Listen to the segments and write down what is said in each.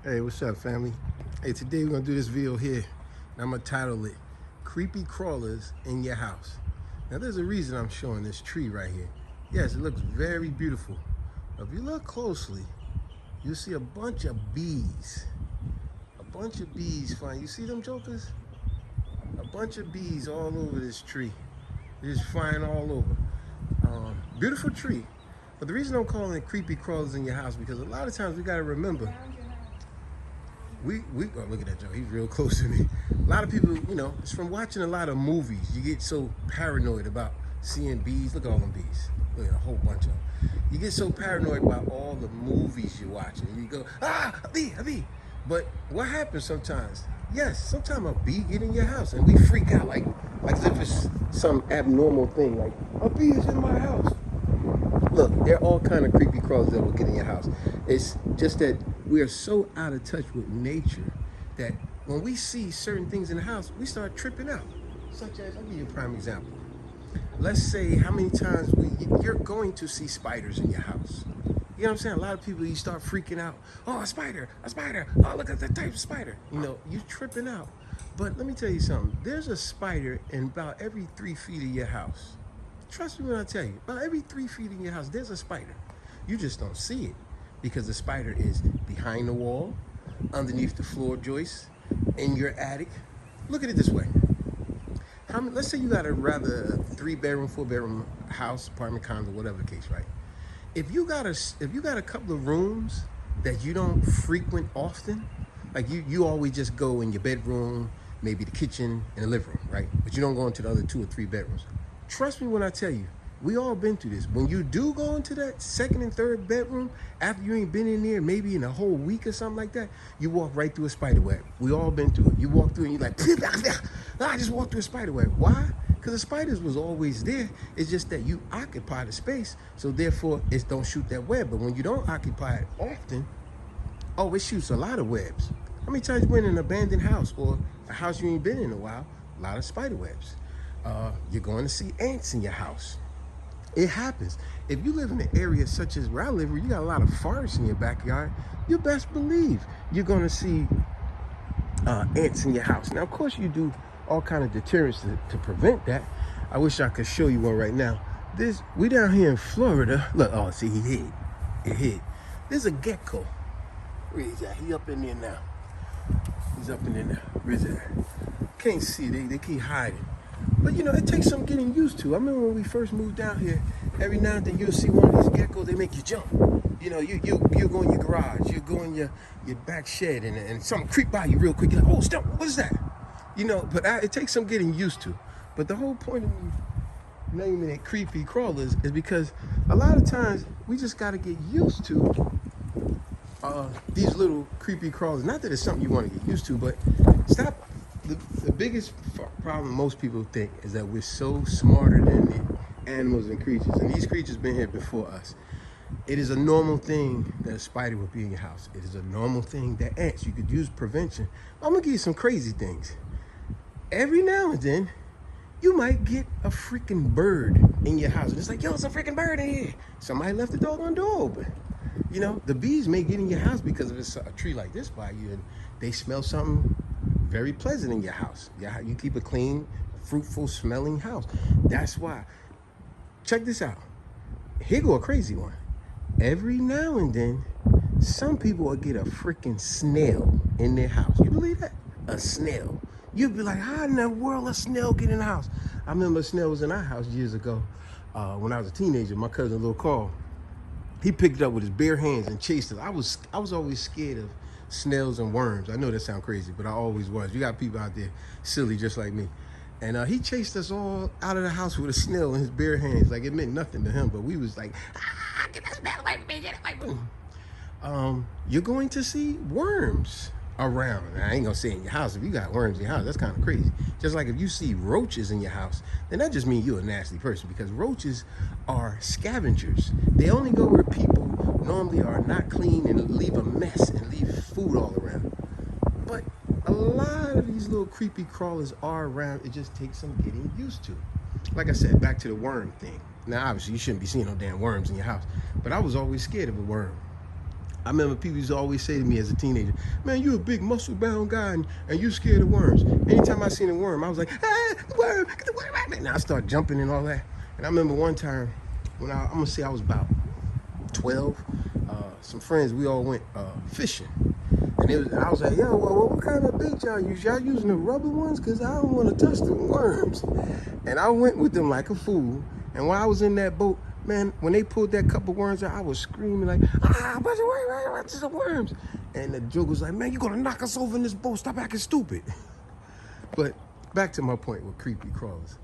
Hey, what's up, family? Hey, today we're gonna do this video here, and I'm gonna title it "Creepy Crawlers in Your House." Now, there's a reason I'm showing this tree right here. Yes, it looks very beautiful. But if you look closely, you'll see a bunch of bees. A bunch of bees flying. You see them jokers? A bunch of bees all over this tree. They're just flying all over. Beautiful tree. But the reason I'm calling it "Creepy Crawlers in Your House" because a lot of times we gotta remember. Oh, look at that Joe, he's real close to me. A lot of people, it's from watching a lot of movies. You get so paranoid about seeing bees. Look at all them bees. Look at a whole bunch of them. You get so paranoid about all the movies you're watching. And you go, a bee, a bee. But what happens sometimes? Yes, sometimes a bee get in your house and we freak out like as if it's some abnormal thing. Like, a bee is in my house. Look, there are all kind of creepy crawlers that will get in your house. It's just that we are so out of touch with nature that when we see certain things in the house, we start tripping out. Such as, I'll give you a prime example. Let's say how many times you're going to see spiders in your house. You know what I'm saying? A lot of people, you start freaking out. Oh, a spider, a spider. Oh, look at that type of spider. You're tripping out. But let me tell you something. There's a spider in about every 3 feet of your house. Trust me when I tell you, about every 3 feet in your house, there's a spider. You just don't see it because the spider is behind the wall, underneath the floor joist, in your attic. Look at it this way. Let's say you got a rather 3-bedroom, 4-bedroom house, apartment, condo, whatever the case, right? If you got a couple of rooms that you don't frequent often, like you always just go in your bedroom, maybe the kitchen and the living room, right? But you don't go into the other 2 or 3 bedrooms. Trust me when I tell you, we all been through this. When you do go into that 2nd and 3rd bedroom, after you ain't been in there maybe in a whole week or something like that, you walk right through a spider web. We all been through it. You walk through and you're like, I just walked through a spider web. Why? Because the spiders was always there. It's just that you occupy the space, so therefore it don't shoot that web. But when you don't occupy it often, oh, it shoots a lot of webs. How many times you been in an abandoned house or a house you ain't been in a while? A lot of spider webs. You're going to see ants in your house. It happens. If you live in an area such as where I live, where you got a lot of forests in your backyard, you best believe you're going to see ants in your house. Now, of course, you do all kind of deterrents to prevent that. I wish I could show you one right now. We down here in Florida. Look, oh, see, he hid. It hid. There's a gecko. Where is that? He up in there now. He's up in there now. Where is that? Can't see. They keep hiding. But it takes some getting used to. I remember when we first moved down here, every now and then you'll see one of these geckos, they make you jump. You go in your garage, you go in your back shed and something creep by you real quick. You're like, oh, stop, what is that? But it takes some getting used to. But the whole point of me naming it creepy crawlers is because a lot of times we just got to get used to these little creepy crawlers. Not that it's something you want to get used to, but stop. The biggest problem most people think is that we're so smarter than the animals and creatures. And these creatures been here before us. It is a normal thing that a spider would be in your house. It is a normal thing that ants, you could use prevention. I'm gonna give you some crazy things. Every now and then, you might get a freaking bird in your house. And it's like, yo, it's a freaking bird in here. Somebody left the doggone door open. The bees may get in your house because of a tree like this by you and they smell something very pleasant in your house. Yeah, you keep a clean, fruitful smelling house. That's why. Check this out. Here go a crazy one. Every now and then, some people will get a freaking snail in their house. You believe that? A snail. You'd be like, how in the world a snail get in the house? I remember a snail was in our house years ago when I was a teenager. My cousin, Lil Carl, he picked it up with his bare hands and chased it. I was always scared of snails and worms. I know that sounds crazy, but I always was. You got people out there silly just like me. And he chased us all out of the house with a snail in his bare hands. Like, it meant nothing to him, but we was like, get that snail away from me, get it away from me. You're going to see worms around. Now, I ain't gonna say in your house. If you got worms in your house, that's kind of crazy. Just like if you see roaches in your house, then that just means you're a nasty person because roaches are scavengers. They only go where people normally are not clean and leave a mess and leave food all around. But a lot of these little creepy crawlers are around. It just takes some getting used to. Like I said, back to the worm thing. Now, obviously, you shouldn't be seeing no damn worms in your house, but I was always scared of a worm. I remember people used to always say to me as a teenager, man, you a big muscle-bound guy and you scared of worms. Anytime I seen a worm, I was like, ah, the worm, get the worm out of me. And I start jumping and all that. And I remember one time when I'm gonna say I was about 12, some friends, we all went fishing. And I was like, yo, well, what kind of bait y'all use? Y'all using the rubber ones? Because I don't want to touch the worms. And I went with them like a fool. And while I was in that boat, man, when they pulled that couple worms out, I was screaming like, ah, bunch of worms. And the joke was like, man, you're going to knock us over in this boat. Stop acting stupid. But back to my point with creepy crawlers.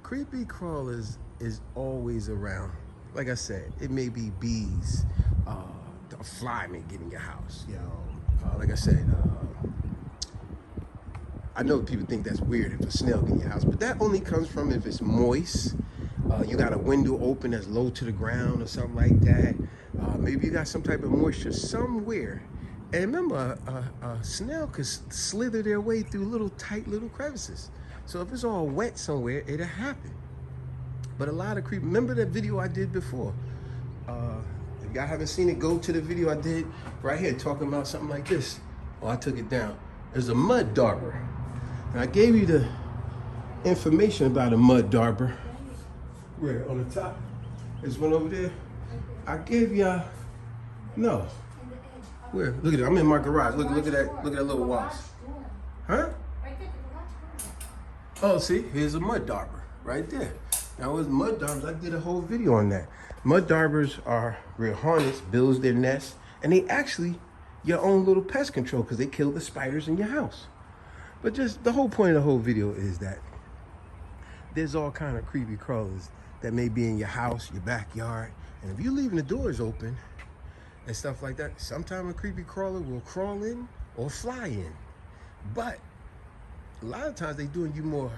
Creepy crawlers is always around. Like I said, it may be bees, a fly may get in your house, you know. Like I said, I know people think that's weird if a snail get in your house, but that only comes from if it's moist. You got a window open that's low to the ground or something like that. Maybe you got some type of moisture somewhere. And remember, a snail could slither their way through little tight little crevices. So if it's all wet somewhere, it'll happen. But a lot of creep. Remember that video I did before? If y'all haven't seen it, go to the video I did right here talking about something like this. Oh, I took it down. There's a mud darper. And I gave you the information about a mud darper. Where? On the top? There's one over there. I gave y'all. No. Where? Look at it. I'm in my garage. Look at that. Look at that little wasp. Huh? Oh, see, here's a mud darper right there. Now with mud darpers, I did a whole video on that. Mud darpers are real hornets, builds their nest, and they actually your own little pest control because they kill the spiders in your house. But just the whole point of the whole video is that there's all kind of creepy crawlers that may be in your house, your backyard, and if you're leaving the doors open and stuff like that, sometimes a creepy crawler will crawl in or fly in. But a lot of times they doing you more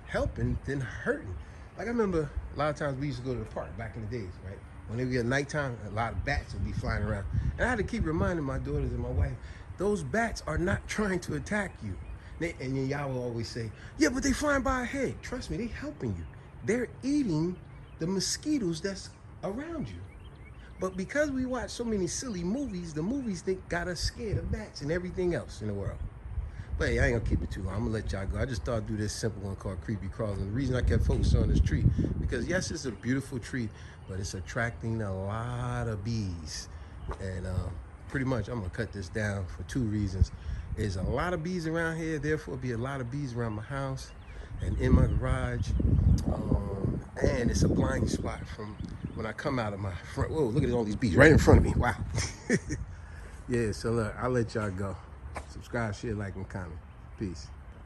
helping than hurting. Like I remember a lot of times we used to go to the park back in the days, right? When it would get nighttime, a lot of bats would be flying around. And I had to keep reminding my daughters and my wife, those bats are not trying to attack you. And then y'all will always say, yeah, but they flying by our head. Trust me, they helping you. They're eating the mosquitoes that's around you. But because we watch so many silly movies, the movies got us scared of bats and everything else in the world. But hey, I ain't gonna keep it too long. I'm gonna let y'all go. I just thought I'd do this simple one called Creepy Crawlers. And the reason I kept focusing on this tree, because yes, it's a beautiful tree, but it's attracting a lot of bees. And pretty much I'm gonna cut this down for two reasons. There's a lot of bees around here, therefore be a lot of bees around my house and in my garage. And it's a blind spot from when I come out of my front. Whoa, look at all these bees right in front of me. Wow. Yeah, so look, I'll let y'all go. Subscribe, share, like, and comment. Peace.